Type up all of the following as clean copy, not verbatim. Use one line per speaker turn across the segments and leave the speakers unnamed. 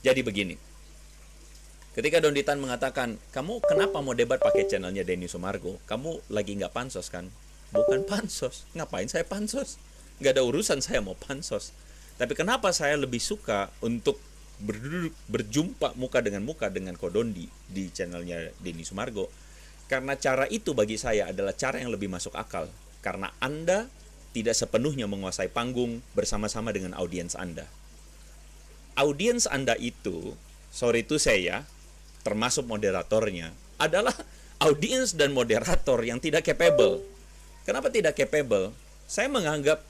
Jadi begini, ketika Donditan mengatakan, kamu kenapa mau debat pakai channelnya Denny Sumargo? Kamu lagi nggak pansos kan? Bukan pansos. Ngapain saya pansos? Nggak ada urusan saya mau pansos. Tapi kenapa saya lebih suka untuk berjumpa muka dengan Kodondi di channelnya Denny Sumargo? Karena cara itu bagi saya adalah cara yang lebih masuk akal. Karena Anda tidak sepenuhnya menguasai panggung bersama-sama dengan audiens Anda. Audiens Anda itu, sorry to say ya, termasuk moderatornya, adalah audiens dan moderator yang tidak capable. Kenapa tidak capable? Saya menganggap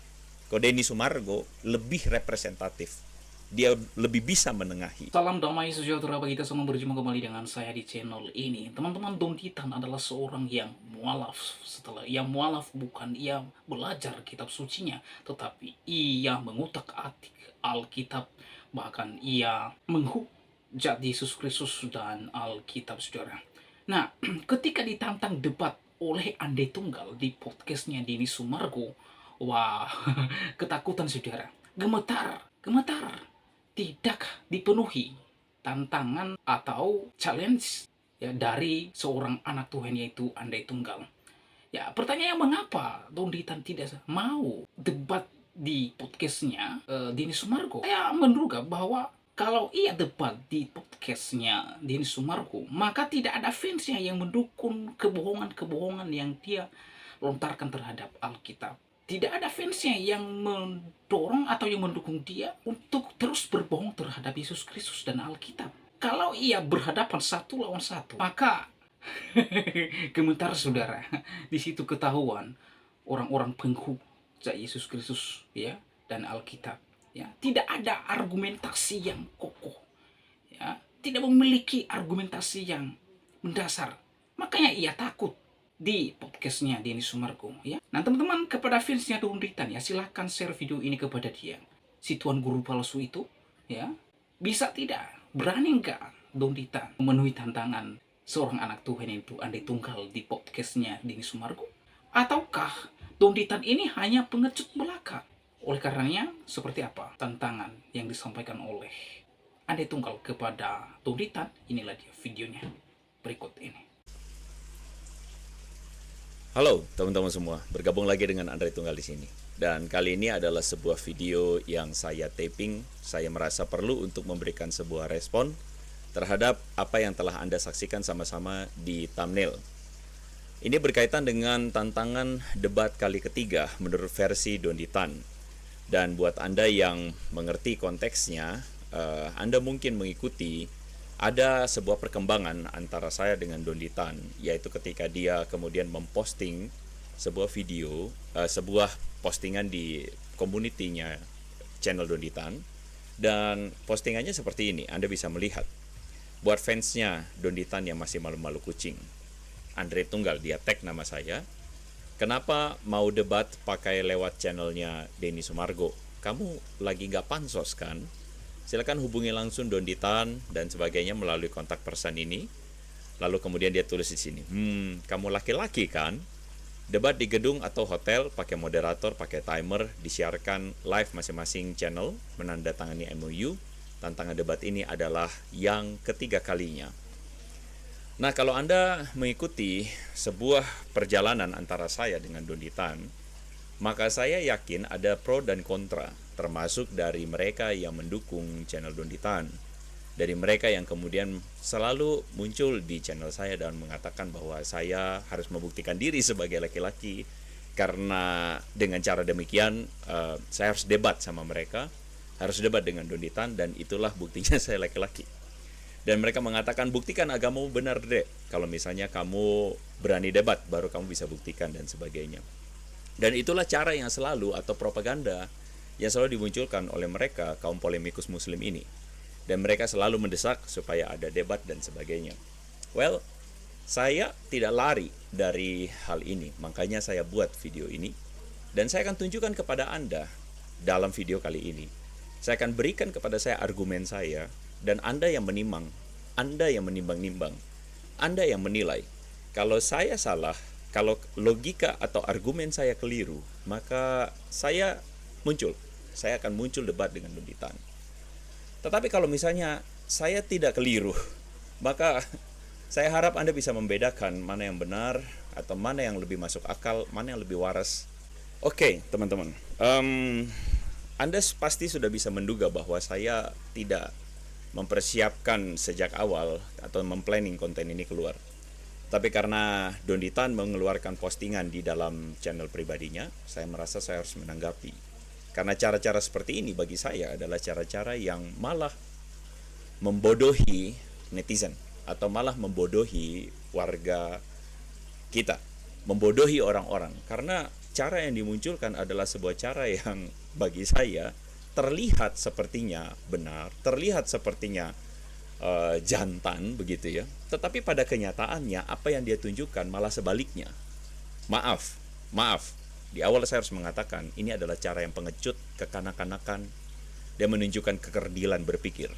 Denny Sumargo lebih representatif. Dia lebih bisa menengahi.
Salam damai sejahtera bagi kita semua, berjumpa kembali dengan saya di channel ini. Teman-teman, Donditan adalah seorang yang mualaf. Setelah ia mualaf, bukan ia belajar kitab sucinya, tetapi ia mengutak-atik Alkitab. Bahkan ia menghujat Yesus Kristus dan Alkitab, saudara. Nah, ketika ditantang debat oleh Ande Tunggal di podcastnya Denny Sumargo, wah, ketakutan saudara, gemetar. Tidak dipenuhi tantangan atau challenge ya dari seorang anak Tuhan, yaitu Ande Tunggal. Ya, pertanyaannya, mengapa Donditan tidak mau debat di podcastnya Denny Sumargo? Saya menduga bahwa kalau ia debat di podcastnya Denny Sumargo, maka tidak ada fansnya yang mendukung kebohongan-kebohongan yang dia lontarkan terhadap Alkitab. Tidak ada fansnya yang mendorong atau yang mendukung dia untuk terus berbohong terhadap Yesus Kristus dan Alkitab. Kalau ia berhadapan satu lawan satu, maka gemetar saudara. Di situ ketahuan orang-orang penghujat Yesus Kristus ya dan Alkitab. Ya, tidak ada argumentasi yang kokoh. Ya, tidak memiliki argumentasi yang mendasar. Makanya ia takut di podcastnya Denny Sumargo ya. Nah teman-teman, kepada fansnya Donditan ya, silahkan share video ini kepada dia. Si tuan guru palsu itu ya, bisa tidak, berani enggak Donditan memenuhi tantangan seorang anak Tuhan itu Ande Tunggal di podcastnya Denny Sumargo? Ataukah Donditan ini hanya pengecut belaka? Oleh karenanya, seperti apa tantangan yang disampaikan oleh Ande Tunggal kepada Donditan? Inilah dia videonya berikut ini.
Halo teman-teman semua, bergabung lagi dengan Andre Tunggal di sini. Dan kali ini adalah sebuah video yang saya taping. Saya merasa perlu untuk memberikan sebuah respon terhadap apa yang telah Anda saksikan sama-sama di thumbnail. Ini berkaitan dengan tantangan debat kali ketiga menurut versi Donditan. Dan buat Anda yang mengerti konteksnya, Anda mungkin mengikuti ada sebuah perkembangan antara saya dengan Donditan, yaitu ketika dia kemudian memposting sebuah video, sebuah postingan di community-nya channel Donditan, dan postingannya seperti ini. Anda bisa melihat, buat fansnya Donditan yang masih malu-malu kucing, Andre Tunggal, dia tag nama saya. Kenapa mau debat pakai lewat channelnya Denny Sumargo? Kamu lagi nggak pansos kan? Silakan hubungi langsung Donditan dan sebagainya melalui kontak person ini. Lalu kemudian dia tulis di sini, kamu laki-laki kan? Debat di gedung atau hotel, pakai moderator, pakai timer, disiarkan live masing-masing channel, menandatangani MOU. Tantangan debat ini adalah yang ketiga kalinya. Nah, kalau Anda mengikuti sebuah perjalanan antara saya dengan Donditan, maka saya yakin ada pro dan kontra, termasuk dari mereka yang mendukung channel Donditan, dari mereka yang kemudian selalu muncul di channel saya dan mengatakan bahwa saya harus membuktikan diri sebagai laki-laki, karena dengan cara demikian saya harus debat sama mereka, harus debat dengan Donditan, dan itulah buktinya saya laki-laki. Dan mereka mengatakan, buktikan agamamu benar deh, kalau misalnya kamu berani debat baru kamu bisa buktikan dan sebagainya. Dan itulah cara yang selalu, atau propaganda yang selalu dimunculkan oleh mereka, kaum polemikus muslim ini. Dan mereka selalu mendesak supaya ada debat dan sebagainya. Well, saya tidak lari dari hal ini, makanya saya buat video ini. Dan saya akan tunjukkan kepada Anda dalam video kali ini. Saya akan berikan kepada saya argumen saya, dan Anda yang menimang, Anda yang menimbang-nimbang, Anda yang menilai. Kalau saya salah, kalau logika atau argumen saya keliru, maka saya akan muncul debat dengan Donditan. Tetapi kalau misalnya saya tidak keliru. Maka saya harap Anda bisa membedakan mana yang benar atau mana yang lebih masuk akal, mana yang lebih waras. Oke, teman-teman. Anda pasti sudah bisa menduga bahwa saya tidak mempersiapkan sejak awal atau memplanning konten ini keluar. Tapi karena Donditan mengeluarkan postingan di dalam channel pribadinya, saya merasa saya harus menanggapi. Karena cara-cara seperti ini bagi saya adalah cara-cara yang malah membodohi netizen atau malah membodohi warga kita, membodohi orang-orang. Karena cara yang dimunculkan adalah sebuah cara yang bagi saya terlihat sepertinya benar, terlihat sepertinya jantan begitu ya. Tetapi pada kenyataannya apa yang dia tunjukkan malah sebaliknya. Maaf. Di awal saya harus mengatakan ini adalah cara yang pengecut, kekanak-kanakan, dan menunjukkan kekerdilan berpikir.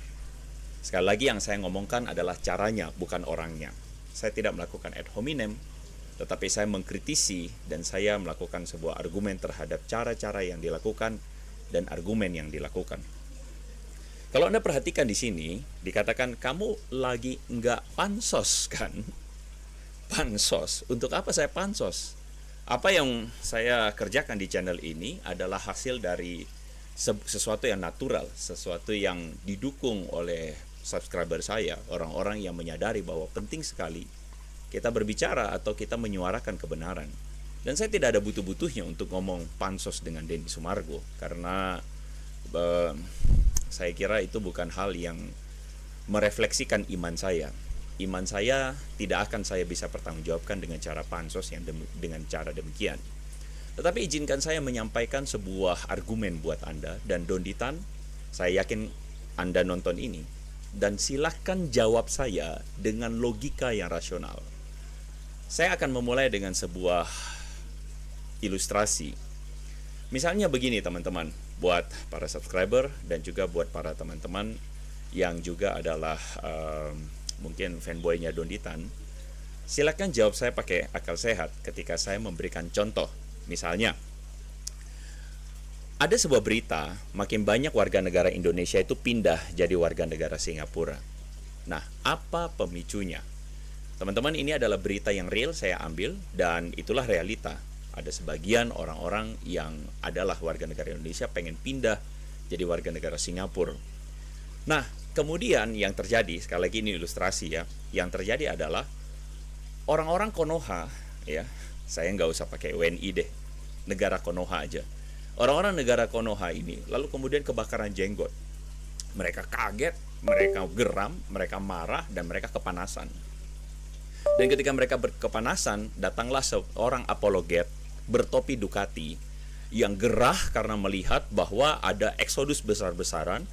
Sekali lagi yang saya ngomongkan adalah caranya, bukan orangnya. Saya tidak melakukan ad hominem, tetapi saya mengkritisi dan saya melakukan sebuah argumen terhadap cara-cara yang dilakukan dan argumen yang dilakukan. Kalau Anda perhatikan di sini, dikatakan kamu lagi nggak pansos kan? Pansos. Untuk apa saya pansos? Apa yang saya kerjakan di channel ini adalah hasil dari sesuatu yang natural, sesuatu yang didukung oleh subscriber saya, orang-orang yang menyadari bahwa penting sekali kita berbicara atau kita menyuarakan kebenaran. Dan saya tidak ada butuh-butuhnya untuk ngomong pansos dengan Denny Sumargo, karena saya kira itu bukan hal yang merefleksikan iman saya. Iman saya tidak akan saya bisa pertanggungjawabkan dengan cara pansos yang dengan cara demikian. Tetapi izinkan saya menyampaikan sebuah argumen buat Anda dan Donditan. Saya yakin Anda nonton ini dan silahkan jawab saya dengan logika yang rasional. Saya akan memulai dengan sebuah ilustrasi. Misalnya begini teman-teman, buat para subscriber dan juga buat para teman-teman yang juga adalah mungkin fanboynya Donditan, silakan jawab saya pakai akal sehat ketika saya memberikan contoh. Misalnya, ada sebuah berita makin banyak warga negara Indonesia itu pindah jadi warga negara Singapura. Nah, apa pemicunya? Teman-teman, ini adalah berita yang real saya ambil dan itulah realita. Ada sebagian orang-orang yang adalah warga negara Indonesia pengen pindah jadi warga negara Singapura. Nah, kemudian yang terjadi, sekali lagi ini ilustrasi ya, yang terjadi adalah orang-orang Konoha, ya, saya nggak usah pakai WNI deh, negara Konoha aja. Orang-orang negara Konoha ini lalu kemudian kebakaran jenggot. Mereka kaget, mereka geram, mereka marah, dan mereka kepanasan. Dan ketika mereka kepanasan, datanglah seorang apologet bertopi Ducati yang gerah karena melihat bahwa ada eksodus besar-besaran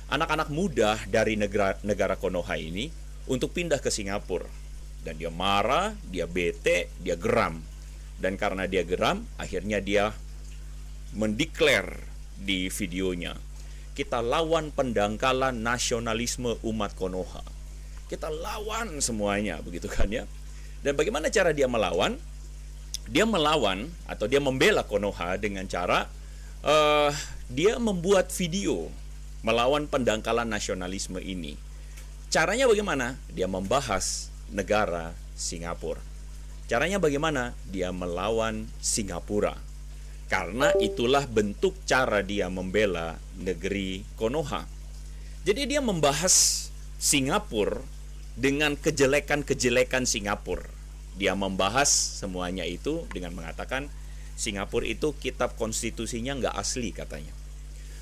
anak-anak muda dari negara Konoha ini untuk pindah ke Singapura. Dan dia marah, dia bete, dia geram. Dan karena dia geram, akhirnya dia mendeklar di videonya, kita lawan pendangkalan nasionalisme umat Konoha. Kita lawan semuanya, begitu kan ya. Dan bagaimana cara dia melawan? Dia melawan atau dia membela Konoha dengan cara dia membuat video melawan pendangkalan nasionalisme ini. Caranya bagaimana? Dia membahas negara Singapura. Caranya bagaimana? Dia melawan Singapura. Karena itulah bentuk cara dia membela negeri Konoha. Jadi dia membahas Singapura dengan kejelekan-kejelekan Singapura. Dia membahas semuanya itu dengan mengatakan Singapura itu kitab konstitusinya nggak asli katanya.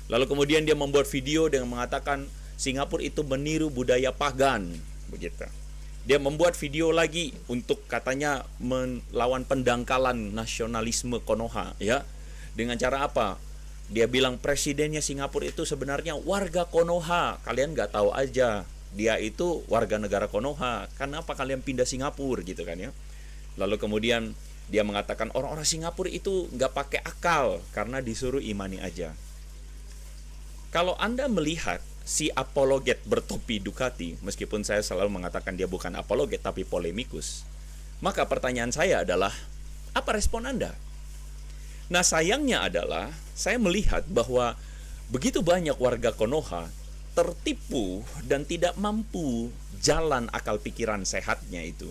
Lalu kemudian dia membuat video dengan mengatakan Singapura itu meniru budaya pagan, begitu. Dia membuat video lagi untuk katanya melawan pendangkalan nasionalisme Konoha, ya. Dengan cara apa? Dia bilang presidennya Singapura itu sebenarnya warga Konoha. Kalian nggak tahu aja, dia itu warga negara Konoha. Kenapa kalian pindah Singapura gitu kan ya? Lalu kemudian dia mengatakan orang-orang Singapura itu nggak pakai akal karena disuruh imani aja. Kalau Anda melihat si apologet bertopi Ducati, meskipun saya selalu mengatakan dia bukan apologet tapi polemikus, maka pertanyaan saya adalah, apa respon Anda? Nah sayangnya adalah, saya melihat bahwa begitu banyak warga Konoha tertipu dan tidak mampu jalan akal pikiran sehatnya itu,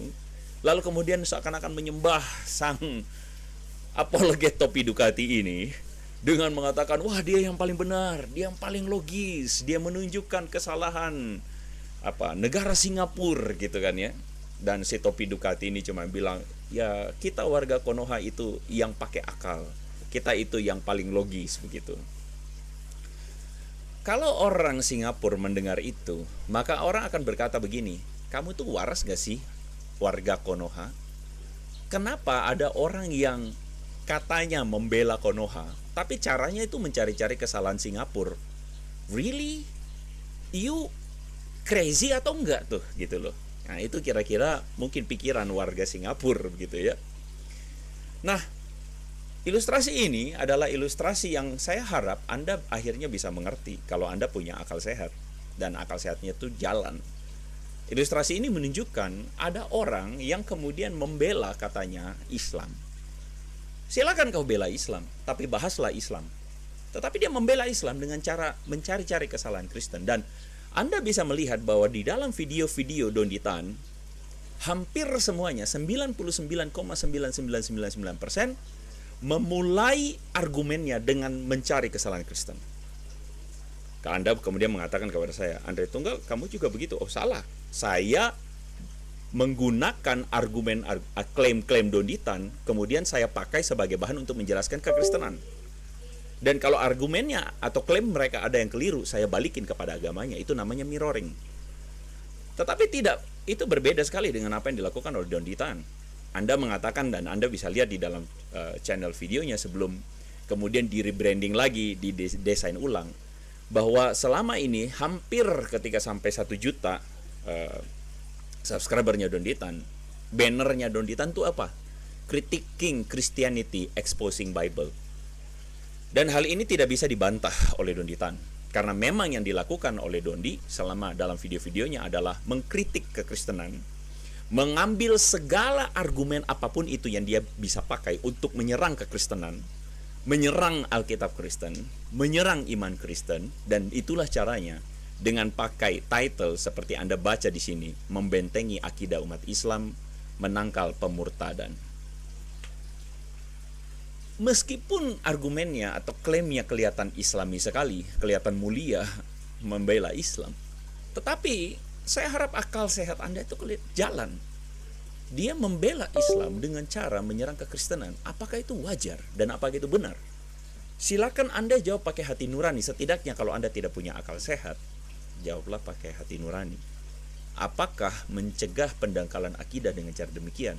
lalu kemudian seakan-akan menyembah sang apologet topi Ducati ini dengan mengatakan, wah dia yang paling benar, dia yang paling logis, dia menunjukkan kesalahan negara Singapura gitu kan ya. Dan si topi Ducati ini cuma bilang, ya kita warga Konoha itu yang pakai akal, kita itu yang paling logis begitu. Kalau orang Singapura mendengar itu, maka orang akan berkata begini, kamu tuh waras gak sih warga Konoha? Kenapa ada orang yang katanya membela Konoha, tapi caranya itu mencari-cari kesalahan Singapura? Really? You crazy atau enggak tuh gitu loh. Nah itu kira-kira mungkin pikiran warga Singapura begitu ya. Nah, ilustrasi ini adalah ilustrasi yang saya harap Anda akhirnya bisa mengerti kalau Anda punya akal sehat dan akal sehatnya itu jalan. Ilustrasi ini menunjukkan ada orang yang kemudian membela katanya Islam. Silakan kau bela Islam, tapi bahaslah Islam. Tetapi dia membela Islam dengan cara mencari-cari kesalahan Kristen. Dan Anda bisa melihat bahwa di dalam video-video Donditan, hampir semuanya 99,9999% memulai argumennya dengan mencari kesalahan Kristen. Kalau Anda kemudian mengatakan kepada saya, Andre Tunggal, kamu juga begitu. Oh salah, saya menggunakan argumen klaim-klaim Donditan, kemudian saya pakai sebagai bahan untuk menjelaskan kekristenan. Dan kalau argumennya atau klaim mereka ada yang keliru, saya balikin kepada agamanya. Itu namanya mirroring. Tetapi tidak, itu berbeda sekali dengan apa yang dilakukan oleh Donditan. Anda mengatakan, dan Anda bisa lihat di dalam channel videonya sebelum kemudian di rebranding lagi, di desain ulang, bahwa selama ini hampir ketika sampai 1 juta subscribernya Donditan, bannernya Donditan itu apa? Critiquing Christianity, Exposing Bible. Dan hal ini tidak bisa dibantah oleh Donditan, karena memang yang dilakukan oleh Dondi selama dalam video-videonya adalah mengkritik kekristenan, mengambil segala argumen apapun itu yang dia bisa pakai untuk menyerang kekristenan, menyerang Alkitab Kristen, menyerang iman Kristen. Dan itulah caranya dengan pakai title seperti Anda baca di sini, membentengi akidah umat Islam, menangkal pemurtadan. Meskipun argumennya atau klaimnya kelihatan Islami sekali, kelihatan mulia, membela Islam, tetapi saya harap akal sehat Anda itu jalan. Dia membela Islam dengan cara menyerang kekristenan. Apakah itu wajar dan apakah itu benar? Silakan Anda jawab pakai hati nurani. Setidaknya kalau Anda tidak punya akal sehat, jawablah pakai hati nurani. Apakah mencegah pendangkalan akidah dengan cara demikian?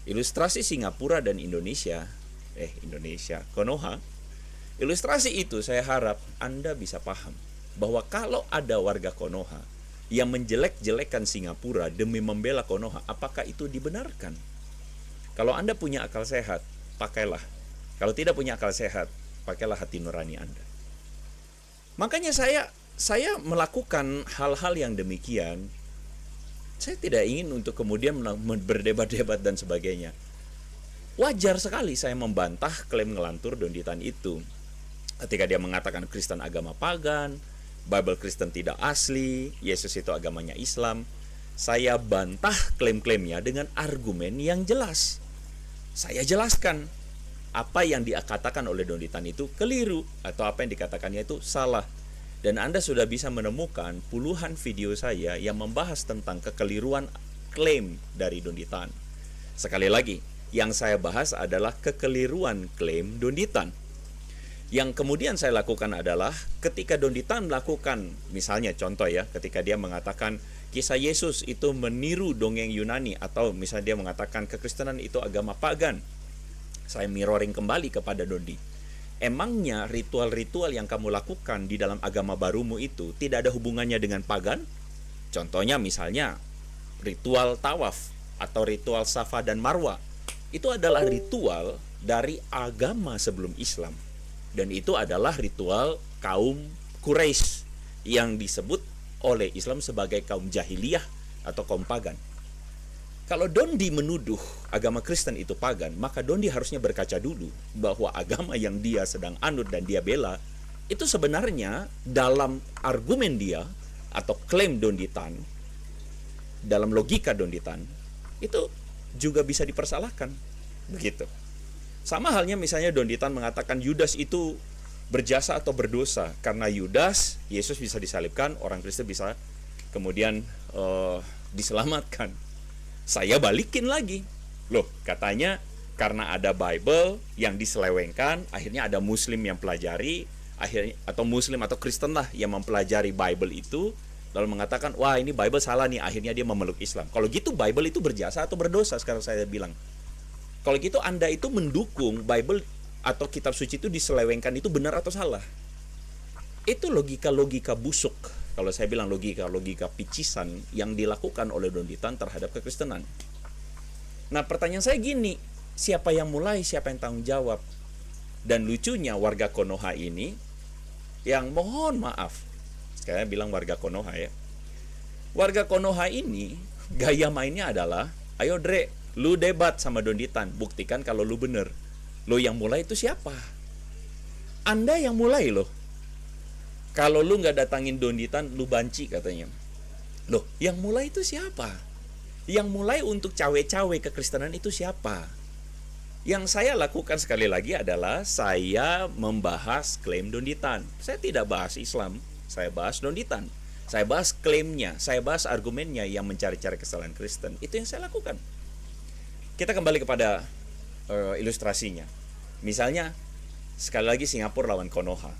Ilustrasi Singapura dan Konoha. Ilustrasi itu saya harap Anda bisa paham bahwa kalau ada warga Konoha yang menjelek-jelekan Singapura demi membela Konoha, apakah itu dibenarkan? Kalau Anda punya akal sehat, pakailah. Kalau tidak punya akal sehat, pakailah hati nurani Anda. Makanya saya melakukan hal-hal yang demikian. Saya tidak ingin untuk kemudian berdebat-debat dan sebagainya. Wajar sekali saya membantah klaim ngelantur Donditan itu. Ketika dia mengatakan Kristen agama pagan, Bible Kristen tidak asli, Yesus itu agamanya Islam, saya bantah klaim-klaimnya dengan argumen yang jelas. Saya jelaskan apa yang dikatakan oleh Donditan itu keliru, atau apa yang dikatakannya itu salah. Dan Anda sudah bisa menemukan puluhan video saya yang membahas tentang kekeliruan klaim dari Donditan. Sekali lagi, yang saya bahas adalah kekeliruan klaim Donditan. Yang kemudian saya lakukan adalah ketika Donditan melakukan, misalnya contoh ya, ketika dia mengatakan kisah Yesus itu meniru dongeng Yunani, atau misalnya dia mengatakan kekristenan itu agama pagan, saya mirroring kembali kepada Dondi. Emangnya ritual-ritual yang kamu lakukan di dalam agama barumu itu tidak ada hubungannya dengan pagan? Contohnya misalnya ritual tawaf atau ritual Safa dan Marwa. Itu adalah ritual dari agama sebelum Islam. Dan itu adalah ritual kaum Quraisy yang disebut oleh Islam sebagai kaum jahiliyah atau kaum pagan. Kalau Dondi menuduh agama Kristen itu pagan, maka Dondi harusnya berkaca dulu bahwa agama yang dia sedang anut dan dia bela itu sebenarnya dalam argumen dia atau klaim Donditan, dalam logika Donditan, itu juga bisa dipersalahkan. Begitu. Sama halnya misalnya Donditan mengatakan Yudas itu berjasa atau berdosa. Karena Yudas, Yesus bisa disalibkan, orang Kristen bisa kemudian diselamatkan. Saya balikin lagi. Loh, katanya karena ada Bible yang diselewengkan, akhirnya ada Muslim yang pelajari, akhirnya atau Muslim atau Kristen lah yang mempelajari Bible itu, lalu mengatakan, wah ini Bible salah nih, akhirnya dia memeluk Islam. Kalau gitu Bible itu berjasa atau berdosa, sekarang saya bilang. Kalau gitu Anda itu mendukung Bible atau kitab suci itu diselewengkan itu benar atau salah. Itu logika-logika busuk. Kalau saya bilang logika-logika picisan yang dilakukan oleh Donditan terhadap kekristenan. Nah, pertanyaan saya gini, siapa yang mulai, siapa yang tanggung jawab? Dan lucunya warga Konoha ini yang mohon maaf, sekalian bilang warga Konoha ya. Warga Konoha ini gaya mainnya adalah, ayo Dre, lu debat sama Donditan, buktikan kalau lu bener. Lo yang mulai itu siapa? Anda yang mulai loh. Kalau lu nggak datangin Donditan, lu banci katanya. Loh, yang mulai itu siapa? Yang mulai untuk cawe-cawe kekristenan itu siapa? Yang saya lakukan sekali lagi adalah saya membahas klaim Donditan. Saya tidak bahas Islam, saya bahas Donditan. Saya bahas klaimnya, saya bahas argumennya yang mencari-cari kesalahan Kristen. Itu yang saya lakukan. Kita kembali kepada ilustrasinya. Misalnya, sekali lagi Singapura lawan Konoha.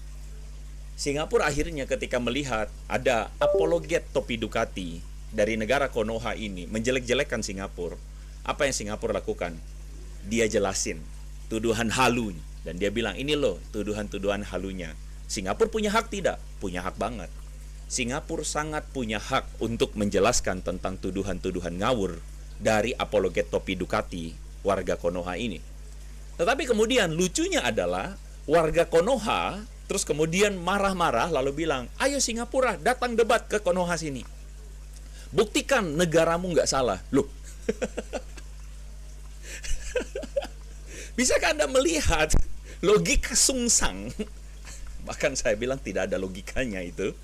Singapura akhirnya ketika melihat ada apologet topi Ducati dari negara Konoha ini menjelek-jelekkan Singapura, apa yang Singapura lakukan? Dia jelasin tuduhan halu dan dia bilang ini loh tuduhan-tuduhan halunya. Singapura punya hak tidak? Punya hak banget. Singapura sangat punya hak untuk menjelaskan tentang tuduhan-tuduhan ngawur dari apologet topi Ducati warga Konoha ini. Tetapi kemudian lucunya adalah warga Konoha terus kemudian marah-marah lalu bilang, ayo Singapura datang debat ke Konoha sini. Buktikan negaramu nggak salah. Loh. Bisakah Anda melihat logika sungsang? Bahkan saya bilang tidak ada logikanya itu.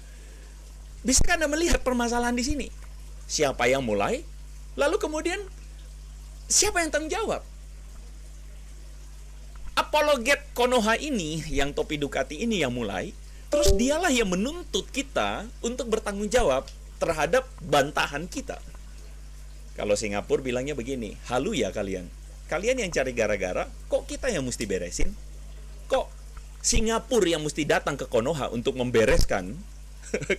Bisakah Anda melihat permasalahan di sini? Siapa yang mulai? Lalu kemudian siapa yang tanggung jawab? Apologet Konoha ini, yang topi Ducati ini yang mulai, terus dialah yang menuntut kita untuk bertanggung jawab terhadap bantahan kita. Kalau Singapura bilangnya begini, halu ya kalian. Kalian yang cari gara-gara, kok kita yang mesti beresin? Kok Singapura yang mesti datang ke Konoha untuk membereskan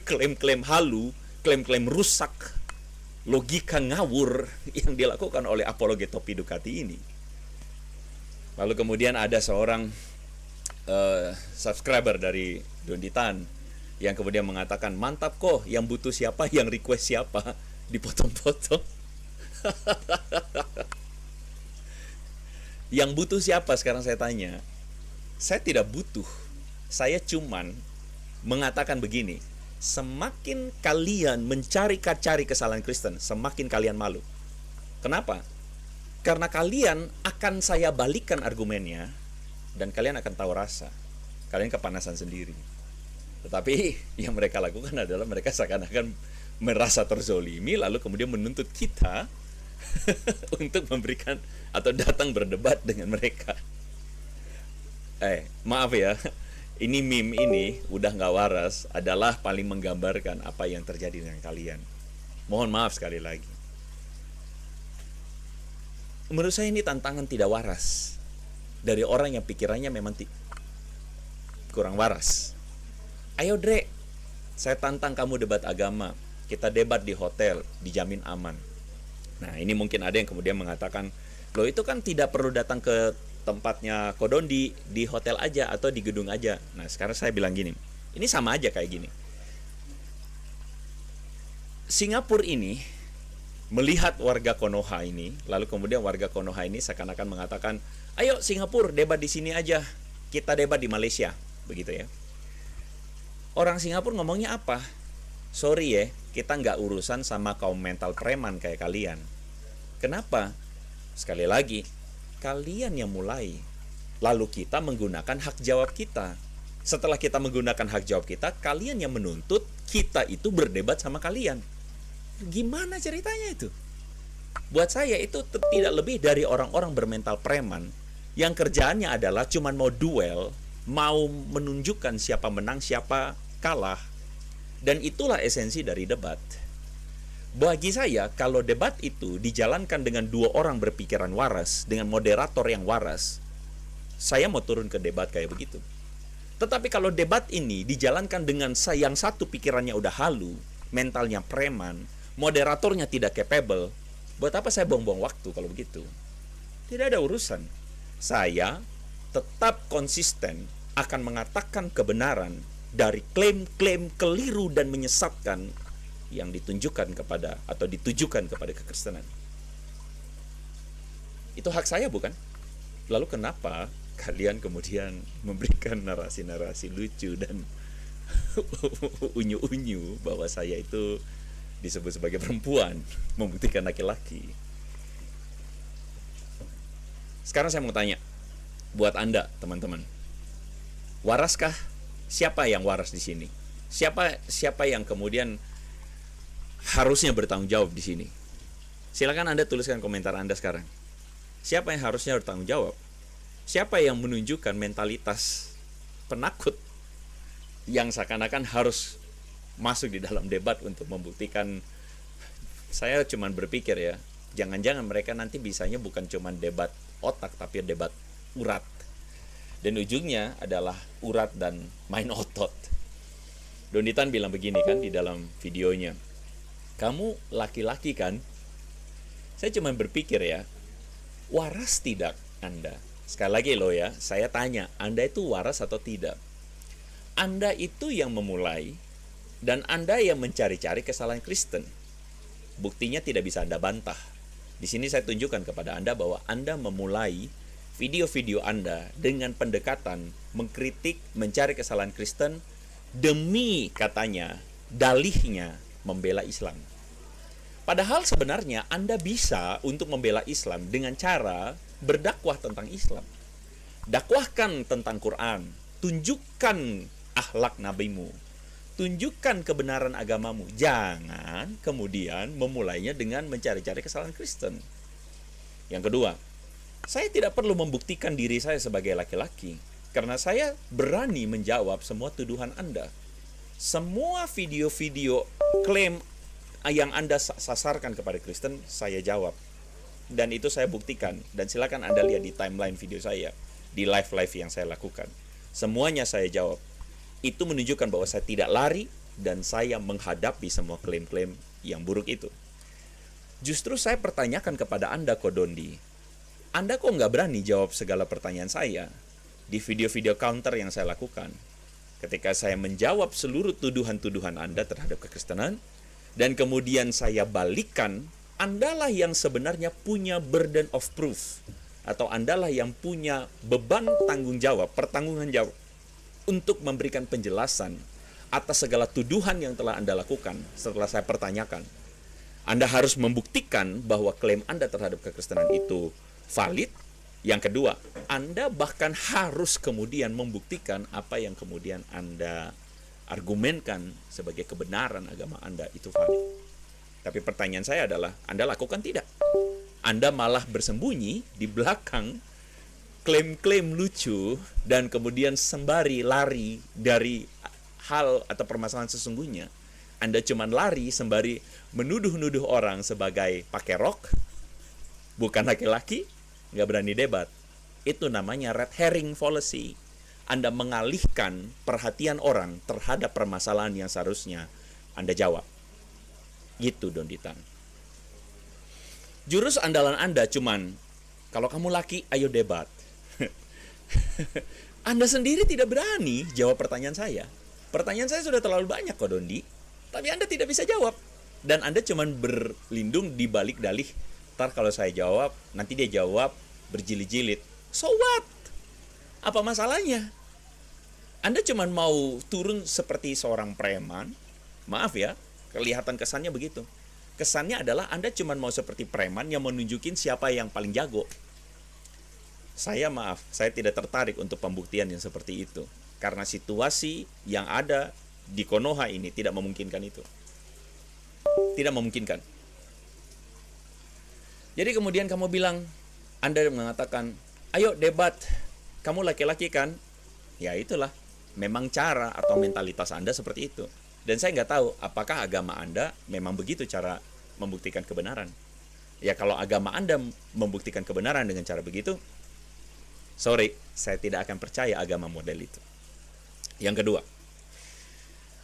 klaim-klaim halu, klaim-klaim rusak, logika ngawur yang dilakukan oleh apologet topi Ducati ini. Lalu kemudian ada seorang subscriber dari Donditan yang kemudian mengatakan, mantap kok, yang butuh siapa, yang request siapa, dipotong-potong. Yang butuh siapa sekarang saya tanya? Saya tidak butuh. Saya cuman mengatakan begini, semakin kalian mencari-cari kesalahan Kristen, semakin kalian malu. Kenapa? Karena kalian akan saya balikan argumennya dan kalian akan tahu rasa. Kalian kepanasan sendiri. Tetapi yang mereka lakukan adalah mereka seakan-akan merasa terzolimi lalu kemudian menuntut kita untuk memberikan atau datang berdebat dengan mereka. Maaf ya, ini meme ini udah nggak waras, adalah paling menggambarkan apa yang terjadi dengan kalian. Mohon maaf sekali lagi. Menurut saya ini tantangan tidak waras dari orang yang pikirannya memang kurang waras. Ayo Dre, saya tantang kamu debat agama. Kita debat di hotel, dijamin aman. Nah ini mungkin ada yang kemudian mengatakan, loh itu kan tidak perlu datang ke tempatnya Kodondi, di hotel aja atau di gedung aja. Nah sekarang saya bilang gini, ini sama aja kayak gini. Singapura ini melihat warga Konoha ini, lalu kemudian warga Konoha ini seakan-akan mengatakan, ayo Singapura debat di sini aja, kita debat di Malaysia, begitu ya. Orang Singapura ngomongnya apa? Sorry ya, kita nggak urusan sama kaum mental preman kayak kalian. Kenapa? Sekali lagi, kalian yang mulai, lalu kita menggunakan hak jawab kita. Setelah kita menggunakan hak jawab kita, kalian yang menuntut kita itu berdebat sama kalian. Gimana ceritanya itu? Buat saya itu tidak lebih dari orang-orang bermental preman yang kerjaannya adalah cuman mau duel, mau menunjukkan siapa menang, siapa kalah. Dan itulah esensi dari debat. Bagi saya, kalau debat itu dijalankan dengan dua orang berpikiran waras, dengan moderator yang waras, saya mau turun ke debat kayak begitu. Tetapi kalau debat ini dijalankan dengan yang satu pikirannya udah halu, mentalnya preman, moderatornya tidak capable, buat apa saya buang-buang waktu kalau begitu? Tidak ada urusan. Saya tetap konsisten akan mengatakan kebenaran dari klaim-klaim keliru dan menyesatkan yang ditunjukkan kepada atau ditujukan kepada kekristenan. Itu hak saya, bukan? Lalu kenapa kalian kemudian memberikan narasi-narasi lucu dan unyu-unyu bahwa saya itu disebut sebagai perempuan, membuktikan laki-laki? Sekarang saya mau tanya, buat Anda, teman-teman, waraskah? Siapa yang waras di sini? Siapa yang kemudian harusnya bertanggung jawab di sini? Silakan Anda tuliskan komentar Anda sekarang. Siapa yang harusnya bertanggung jawab? Siapa yang menunjukkan mentalitas penakut yang seakan-akan harus masuk di dalam debat untuk membuktikan? Saya cuma berpikir ya, jangan-jangan mereka nanti bisanya bukan cuma debat otak, tapi debat urat. Dan ujungnya adalah urat dan main otot. Donditan bilang begini kan di dalam videonya, kamu laki-laki kan? Saya cuma berpikir ya, waras tidak Anda? Sekali lagi loh ya, saya tanya, Anda itu waras atau tidak? Anda itu yang memulai, dan Anda yang mencari-cari kesalahan Kristen. Buktinya tidak bisa Anda bantah. Di sini saya tunjukkan kepada Anda bahwa Anda memulai video-video Anda dengan pendekatan mengkritik, mencari kesalahan Kristen, demi katanya, dalihnya membela Islam. Padahal sebenarnya Anda bisa untuk membela Islam dengan cara berdakwah tentang Islam. Dakwahkan tentang Quran, tunjukkan akhlak nabimu, tunjukkan kebenaran agamamu. Jangan kemudian memulainya dengan mencari-cari kesalahan Kristen. Yang kedua, saya tidak perlu membuktikan diri saya sebagai laki-laki, karena saya berani menjawab semua tuduhan Anda. Semua video-video klaim yang Anda sasarkan kepada Kristen, saya jawab. Dan itu saya buktikan. Dan silakan Anda lihat di timeline video saya, di live-live yang saya lakukan. Semuanya saya jawab. Itu menunjukkan bahwa saya tidak lari dan saya menghadapi semua klaim-klaim yang buruk itu. Justru saya pertanyakan kepada Anda, Kodondi, Anda kok nggak berani jawab segala pertanyaan saya di video-video counter yang saya lakukan? Ketika saya menjawab seluruh tuduhan-tuduhan Anda terhadap kekristenan, dan kemudian saya balikan, Andalah yang sebenarnya punya burden of proof, atau Andalah yang punya beban tanggung jawab, pertanggungan jawab untuk memberikan penjelasan atas segala tuduhan yang telah Anda lakukan setelah saya pertanyakan. Anda harus membuktikan bahwa klaim Anda terhadap kekristenan itu valid. Yang kedua, Anda bahkan harus kemudian membuktikan apa yang kemudian Anda argumenkan sebagai kebenaran agama Anda itu valid. Tapi pertanyaan saya adalah, Anda lakukan tidak? Anda malah bersembunyi di belakang klaim-klaim lucu dan kemudian sembari lari dari hal atau permasalahan sesungguhnya. Anda cuma lari sembari menuduh-nuduh orang sebagai pakai rok, bukan laki-laki, nggak berani debat. Itu namanya red herring fallacy. Anda mengalihkan perhatian orang terhadap permasalahan yang seharusnya Anda jawab. Gitu, Donditan. Jurus andalan Anda cuman, kalau kamu laki, ayo debat. Anda sendiri tidak berani jawab pertanyaan saya. Pertanyaan saya sudah terlalu banyak kok, Dondi. Tapi Anda tidak bisa jawab. Dan Anda cuman berlindung di balik dalih, ntar kalau saya jawab, nanti dia jawab berjilid-jilid. So what? Apa masalahnya? Anda cuman mau turun seperti seorang preman. Maaf ya, kelihatan kesannya begitu. Kesannya adalah Anda cuma mau seperti preman yang menunjukin siapa yang paling jago. Saya maaf, saya tidak tertarik untuk pembuktian yang seperti itu. Karena situasi yang ada di Konoha ini tidak memungkinkan itu. Tidak memungkinkan. Jadi kemudian kamu bilang, Anda mengatakan, ayo debat, kamu laki-laki kan? Ya itulah, memang cara atau mentalitas Anda seperti itu. Dan saya nggak tahu apakah agama Anda memang begitu cara membuktikan kebenaran. Ya kalau agama Anda membuktikan kebenaran dengan cara begitu, sorry, saya tidak akan percaya agama model itu. Yang kedua,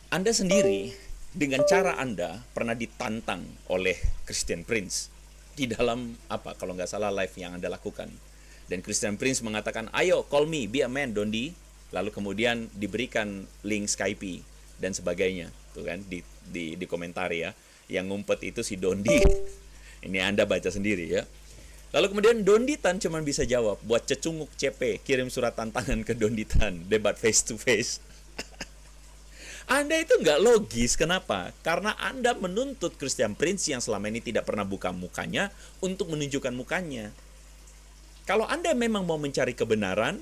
Anda sendiri dengan cara Anda pernah ditantang oleh Christian Prince di dalam kalau nggak salah live yang Anda lakukan. Dan Christian Prince mengatakan, ayo call me, be a man, Dondi. Lalu kemudian diberikan link Skype dan sebagainya. Tuh kan di komentar ya. Yang ngumpet itu si Dondi. Ini Anda baca sendiri ya. Lalu kemudian Dondi Tan cuma bisa jawab, buat cecunguk CP, kirim surat tantangan ke Dondi Tan, debat face to face. Anda itu nggak logis, kenapa? Karena Anda menuntut Christian Prince yang selama ini tidak pernah buka mukanya untuk menunjukkan mukanya. Kalau Anda memang mau mencari kebenaran,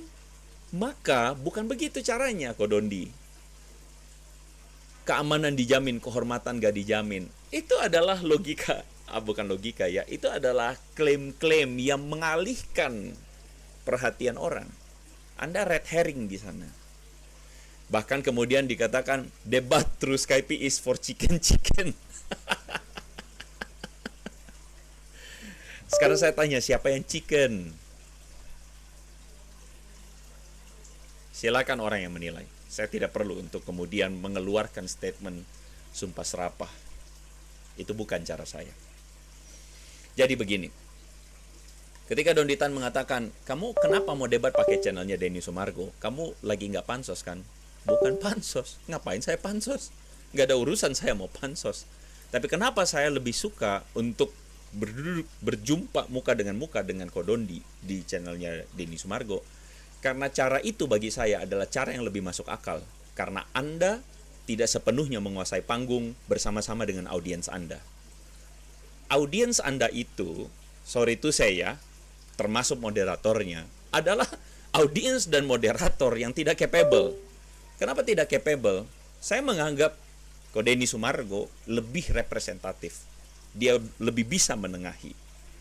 maka bukan begitu caranya, Kodondi. Keamanan dijamin, kehormatan nggak dijamin. Itu adalah logika, bukan logika ya, itu adalah klaim-klaim yang mengalihkan perhatian orang. Anda red herring di sana. Bahkan kemudian dikatakan debat through Skype is for chicken. Sekarang saya tanya, siapa yang chicken? Silakan orang yang menilai. Saya tidak perlu untuk kemudian mengeluarkan statement sumpah serapah. Itu bukan cara saya. Jadi begini. Ketika Dondi Tan mengatakan, kamu kenapa mau debat pakai channelnya Denny Sumargo? Kamu lagi nggak pansos kan? Bukan pansos. Ngapain saya pansos? Nggak ada urusan saya mau pansos. Tapi kenapa saya lebih suka untuk berjumpa muka dengan Kodondi di channelnya Denny Sumargo? Karena cara itu bagi saya adalah cara yang lebih masuk akal. Karena Anda tidak sepenuhnya menguasai panggung bersama-sama dengan audiens Anda. Audiens Anda itu, sorry itu saya, termasuk moderatornya, adalah audiens dan moderator yang tidak capable. Kenapa tidak capable? Saya menganggap Denny Sumargo lebih representatif. Dia lebih bisa menengahi.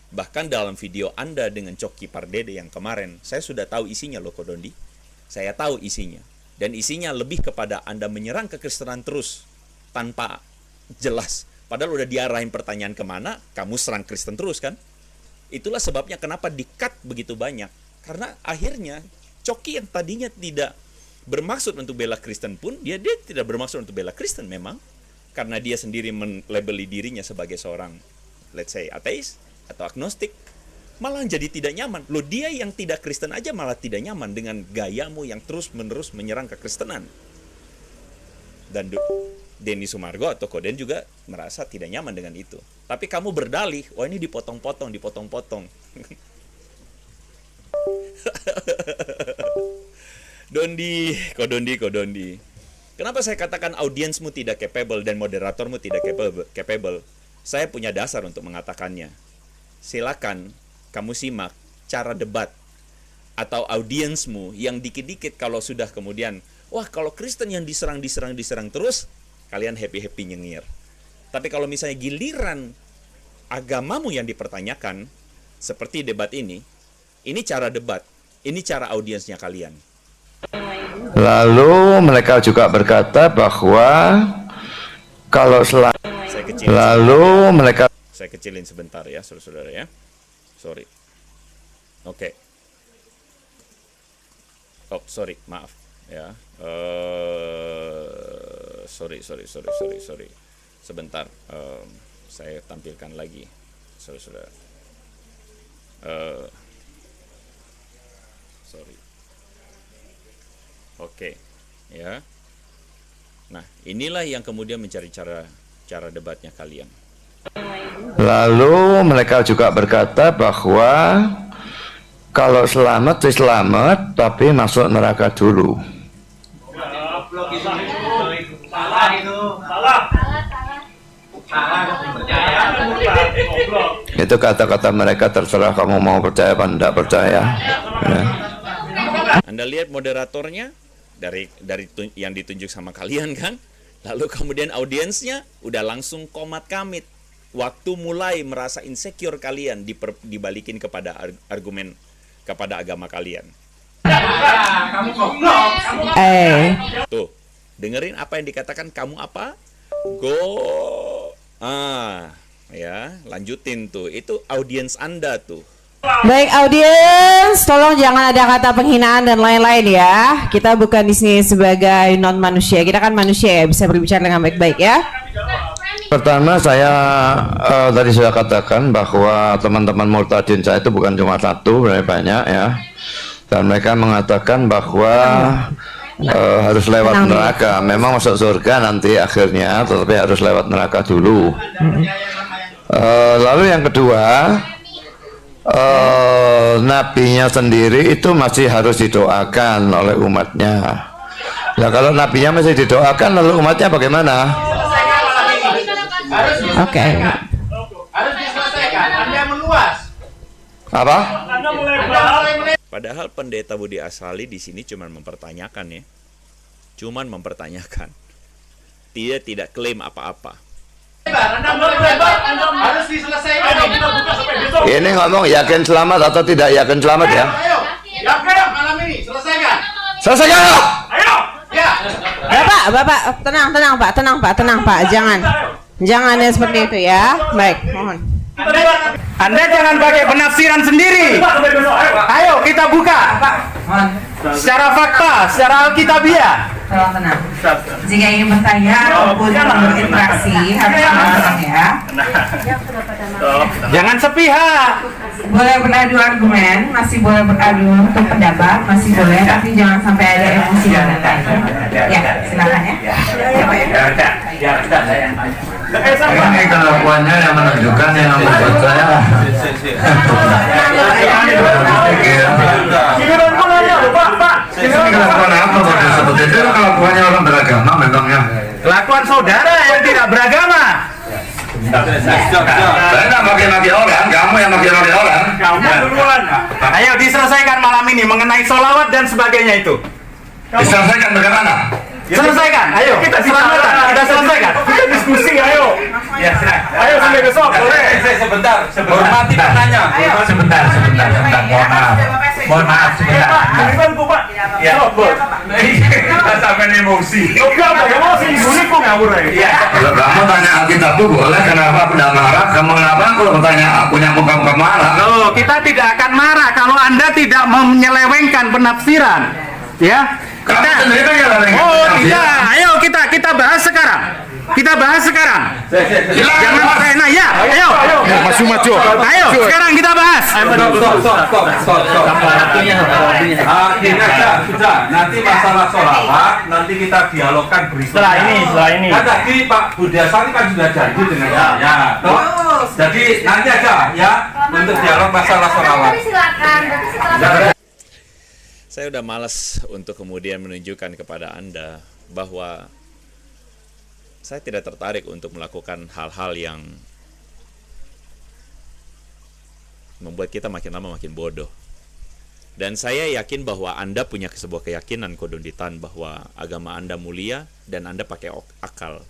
Bahkan dalam video Anda dengan Coki Pardede yang kemarin, saya sudah tahu isinya loh Kodondi. Saya tahu isinya. Dan isinya lebih kepada Anda menyerang kekristenan terus tanpa jelas. Padahal udah diarahin pertanyaan kemana, kamu serang Kristen terus kan? Itulah sebabnya kenapa di-cut begitu banyak. Karena akhirnya Coki yang tadinya tidak bermaksud untuk bela Kristen pun, dia tidak bermaksud untuk bela Kristen memang. Karena dia sendiri melabeli dirinya sebagai seorang, let's say, ateis atau agnostik. Malah jadi tidak nyaman. Loh, dia yang tidak Kristen aja malah tidak nyaman dengan gayamu yang terus-menerus menyerang kekristenan. Dan Denny Sumargo atau Koden juga merasa tidak nyaman dengan itu. Tapi kamu berdalih, wah ini dipotong-potong. Kodondi. Kenapa saya katakan audiensmu tidak capable dan moderatormu tidak capable? Saya punya dasar untuk mengatakannya. Silakan kamu simak cara debat atau audiensmu yang dikit-dikit kalau sudah kemudian, wah kalau Kristen yang diserang terus, kalian happy-happy nyengir. Tapi kalau misalnya giliran agamamu yang dipertanyakan, seperti debat ini cara debat, ini cara audiensnya kalian.
Lalu mereka juga berkata bahwa kalau saya
kecilin sebentar ya, saudara-saudara ya. Sorry. Oke. Oh, sorry, maaf ya. Sorry. Sebentar. Saya tampilkan lagi, saudara-saudara. Sorry. Oke, ya. Nah, inilah yang kemudian mencari cara debatnya kalian.
Lalu mereka juga berkata bahwa kalau selamat tapi masuk neraka dulu. Itu kata-kata mereka, terserah kamu mau percaya apa tidak percaya. Ya.
Anda lihat moderatornya, yang ditunjuk sama kalian kan. Lalu kemudian audiensnya udah langsung komat kamit. Waktu mulai merasa insecure kalian dibalikin kepada argumen kepada agama kalian. Tuh, dengerin apa yang dikatakan kamu apa? Ya, lanjutin tuh. Itu audiens Anda tuh.
Baik audiens, tolong jangan ada kata penghinaan dan lain-lain ya. Kita bukan di sini sebagai non manusia. Kita kan manusia ya, bisa berbicara dengan baik-baik ya.
Pertama saya tadi sudah katakan bahwa teman-teman murtadin saya itu bukan cuma satu, banyak ya. Dan mereka mengatakan bahwa harus lewat neraka. Memang masuk surga nanti akhirnya, tetapi harus lewat neraka dulu. Lalu yang kedua, nabinya sendiri itu masih harus didoakan oleh umatnya. Nah kalau nabinya masih didoakan, lalu umatnya bagaimana?
Oke.
Harus diselesaikan. Anda meluas.
Apa?
Padahal pendeta Budi Asali di sini cuma mempertanyakan ya. Cuman mempertanyakan. Dia tidak klaim apa-apa.
Harus diselesaikan.
Ini ngomong yakin selamat atau tidak yakin selamat ya?
Ayo. Yakin malam ini selesaikan.
Selesaikan!
Ayo. Ya.
Bapak, tenang Pak, jangan ya seperti itu ya. Baik, mohon.
Anda jangan pakai penafsiran sendiri. Ayo kita buka. Secara fakta, secara alkitabiah.
Tenang. Jika ingin bertanya ataupun berinteraksi harus tenang ya.
Jangan sepihak.
Boleh beradu argumen, masih boleh beradu untuk pendapat, masih boleh, tapi jangan sampai ada emosi dan lain-lain. Ya, silakan ya.
Ini kelakuannya yang menunjukkan yang membuat saya. Ini kelakuan apa maksud seperti itu? Kelakuannya orang beragama memangnya.
Kelakuan saudara yang tidak beragama.
Saya nggak maki-maki orang, kamu yang maki-maki orang.
Kamu duluan. Ayo diselesaikan malam ini mengenai sholawat dan sebagainya itu.
Diselesaikan bagaimana?
Selesaikan, ayo kita selesaikan. Kita diskusi, ayo. Ya, ayo sampai besok, boleh.
Sebentar, hormati penanya.
Sebentar. Mohon maaf sebentar.
Pak. Ya,
Kita sampai emosi.
emosi, ibunya kok ngawur ya.
Kalau kamu tanya Alkitab itu boleh, kenapa aku tidak marah? Kamu kenapa kalau bertanya punya muka-muka marah?
Loh, kita tidak akan marah kalau Anda tidak menyelewengkan penafsiran. Ya.
Kamu sendiri kan yang lagi.
Oh, tidak. Ayo kita bahas sekarang. Jangan pakai ya. Ayo.
Maju.
Ayo, sekarang kita bahas.
Stop. Gini aja, sudah. Nanti masalah sholawat, nanti kita dialogkan berikutnya.
Setelah ini.
Kan tadi Pak Budi Asali kan sudah janji dengan saya. Toh? Jadi nanti aja ya untuk dialog masalah sholawat.
Saya udah malas untuk kemudian menunjukkan kepada Anda bahwa saya tidak tertarik untuk melakukan hal-hal yang membuat kita makin lama makin bodoh. Dan saya yakin bahwa Anda punya sebuah keyakinan kodonditan bahwa agama Anda mulia dan Anda pakai akal.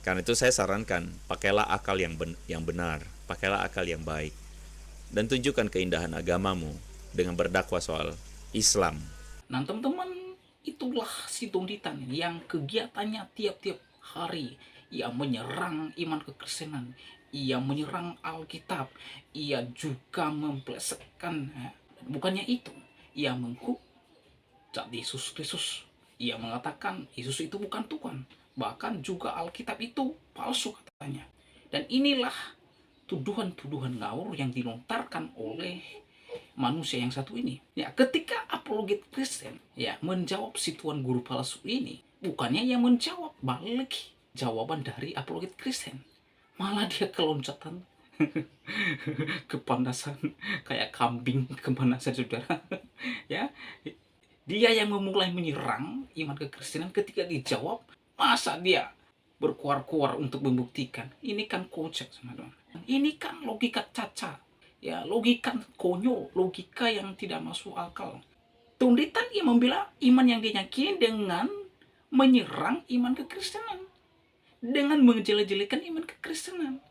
Karena itu saya sarankan, pakailah akal yang benar, pakailah akal yang baik. Dan tunjukkan keindahan agamamu dengan berdakwah soal Islam.
Nah teman-teman, itulah si Donditan yang kegiatannya tiap-tiap hari. Ia menyerang iman kekristenan, ia menyerang Alkitab, ia juga memplesetkan. Bukannya itu, ia menghujat Yesus Kristus. Ia mengatakan Yesus itu bukan Tuhan, bahkan juga Alkitab itu palsu katanya. Dan inilah tuduhan-tuduhan ngawur yang dilontarkan oleh manusia yang satu ini. Ya, ketika apologet Kristen ya menjawab si tuan guru palsu ini, bukannya yang menjawab balik jawaban dari apologet Kristen, malah dia keloncatan kepanasan kayak kambing kepanasan saudara. Ya, dia yang memulai menyerang iman kekristenan ketika dijawab, masa dia berkuar-kuar untuk membuktikan. Ini kan kocak teman-teman. Ini kan logika cacat. Ya, logika konyol, logika yang tidak masuk akal. Tunditan ia membela iman yang dia yakini dengan menyerang iman kekristenan, dengan menjelek-jelekan iman kekristenan,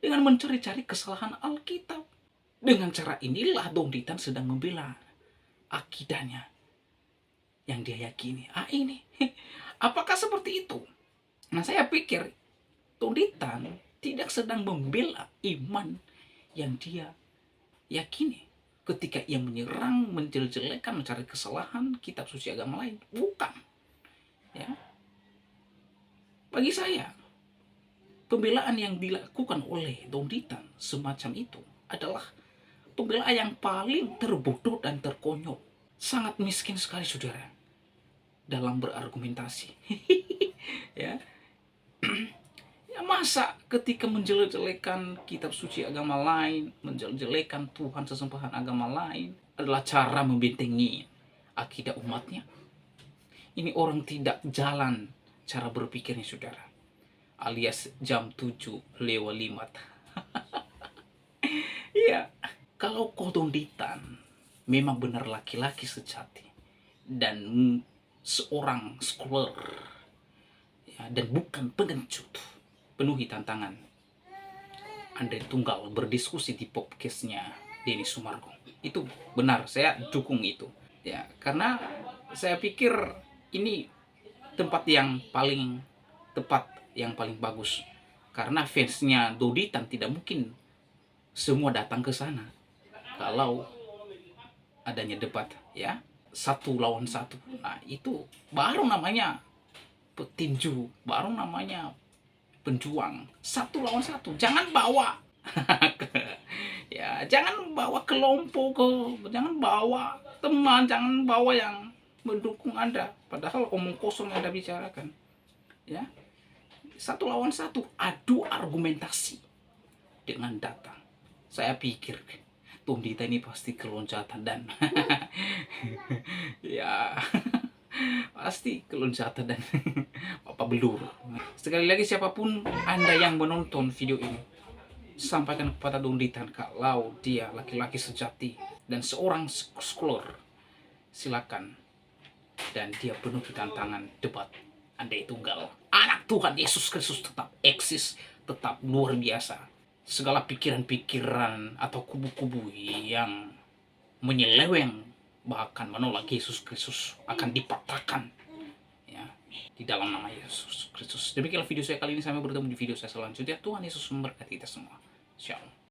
dengan mencari-cari kesalahan Alkitab. Dengan cara inilah Tunditan sedang membela akidahnya yang dia yakini. Ini apakah seperti itu? Nah, saya pikir Tunditan tidak sedang membela iman yang dia yakini ketika ia menyerang, menjelek-jelekan, mencari kesalahan kitab suci agama lain. Bukan. Ya. Bagi saya, pembelaan yang dilakukan oleh Tunditan semacam itu adalah pembelaan yang paling terbodoh dan terkonyol. Sangat miskin sekali, saudara, dalam berargumentasi. Ya. Ya, masa ketika menjelek-jelekan kitab suci agama lain, menjelek-jelekan Tuhan sesembahan agama lain adalah cara membentengi akidah umatnya? Ini orang tidak jalan cara berpikirnya, saudara, alias jam 7 lewat 5. Iya, kalau kau Tunditan memang benar laki-laki sejati dan seorang scholar, ya, dan bukan pengecut, penuhi tantangan Andre Tunggal berdiskusi di podcastnya Denny Sumargo. Itu benar, saya dukung itu. Ya, karena saya pikir ini tempat yang paling tepat, yang paling bagus. Karena fansnya Tunditan tidak mungkin semua datang ke sana kalau adanya debat, ya, 1 lawan 1. Nah, itu baru namanya petinju, baru namanya penjuang. 1 lawan 1. Jangan bawa ya, jangan bawa kelompok, jangan bawa teman, jangan bawa yang mendukung Anda, padahal omong kosong yang Anda bicarakan. Ya, 1 lawan 1, adu argumentasi dengan data. Saya pikir Tunditan ini pasti keloncatan dan ya pasti keloncatan dan apa belur. Sekali lagi, siapapun Anda yang menonton video ini, sampaikan kepada Tunditan kalau dia laki-laki sejati dan seorang scholar, silakan, dan dia penuh tantangan debat Andre Tunggal. Anak Tuhan Yesus Kristus tetap eksis, tetap luar biasa. Segala pikiran-pikiran atau kubu-kubu yang menyeleweng bahkan menolak Yesus Kristus akan dipatahkan, ya, di dalam nama Yesus Kristus. Demikianlah video saya kali ini. Sampai bertemu di video saya selanjutnya. Tuhan Yesus memberkati kita semua. Shalom.